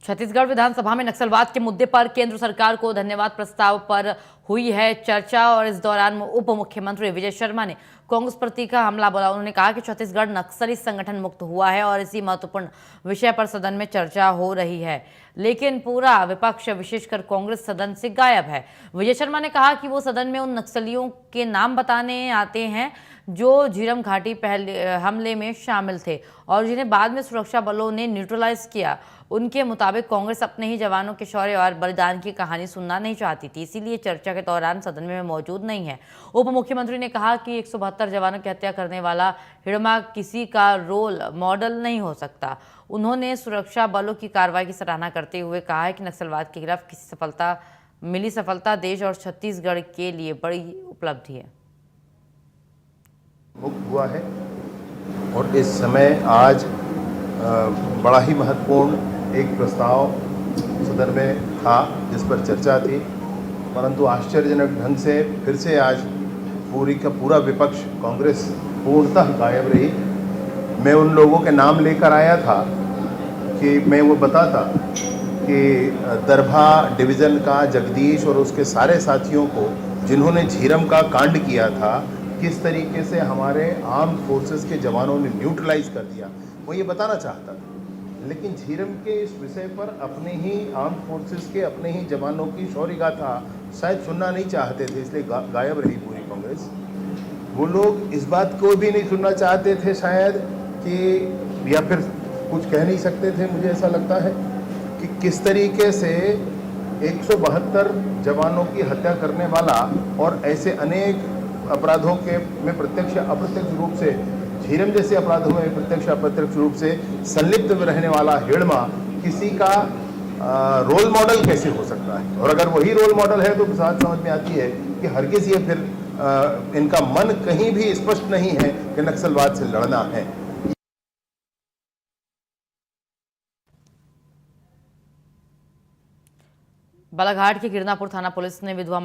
छत्तीसगढ़ विधानसभा में नक्सलवाद के मुद्दे पर केंद्र सरकार को धन्यवाद प्रस्ताव पर हुई है चर्चा और इस दौरान उप मुख्यमंत्री विजय शर्मा ने कांग्रेस पर तीखा हमला बोला। उन्होंने कहा कि छत्तीसगढ़ नक्सली संगठन मुक्त हुआ है और इसी महत्वपूर्ण विषय पर सदन में चर्चा हो रही है, लेकिन पूरा विपक्ष विशेषकर कांग्रेस सदन से गायब है। विजय शर्मा ने कहा कि वो सदन में उन नक्सलियों के नाम बताने आते हैं जो झीरम घाटी पहले हमले में शामिल थे और जिन्हें बाद में सुरक्षा बलों ने न्यूट्रलाइज किया। उनके मुताबिक कांग्रेस अपने ही जवानों के शौर्य और बलिदान की कहानी सुनना नहीं चाहती थी, इसीलिए चर्चा के दौरान सदन में मौजूद नहीं है। उप मुख्यमंत्री ने कहा कि 172 जवानों की हत्या करने वाला हिड़मा किसी का रोल मॉडल नहीं हो सकता। उन्होंने सुरक्षा बलों की कार्रवाई की सराहना करते हुए कहा है कि नक्सलवाद के खिलाफ मिली सफलता देश और छत्तीसगढ़ के लिए बड़ी उपलब्धि है। मुक्त हुआ है और इस समय आज बड़ा ही महत्वपूर्ण एक प्रस्ताव सदन में था जिस पर चर्चा थी, परंतु आश्चर्यजनक ढंग से फिर से आज पूरा विपक्ष कांग्रेस पूर्णतः गायब रही। मैं उन लोगों के नाम लेकर आया था कि मैं वो बताता कि दरभा डिवीज़न का जगदीश और उसके सारे साथियों को जिन्होंने झीरम का कांड किया था, किस तरीके से हमारे आर्म फोर्सेस के जवानों ने न्यूट्रलाइज कर दिया, वो ये बताना चाहता था। लेकिन झीरम के इस विषय पर अपने ही आर्म फोर्सेस के अपने ही जवानों की शौर्य गाथा शायद सुनना नहीं चाहते थे, इसलिए गायब रही पूरी कांग्रेस। वो लोग इस बात को भी नहीं सुनना चाहते थे शायद कि, या फिर कुछ कह नहीं सकते थे, मुझे ऐसा लगता है कि किस तरीके से 172 जवानों की हत्या करने वाला और ऐसे अनेक अपराधों के में प्रत्यक्ष अप्रत्यक्ष रूप से, झीरम जैसे अपराधों में प्रत्यक्ष अप्रत्यक्ष रूप से संलिप्त रहने वाला हिड़मा किसी का रोल मॉडल कैसे हो सकता है। और अगर वही रोल मॉडल है तो बात समझ में आती है कि हरगिज़ ये फिर इनका मन कहीं भी स्पष्ट नहीं है कि नक्सलवाद से लड़ना है। बालाघाट के गिरनापुर थाना पुलिस ने विधवा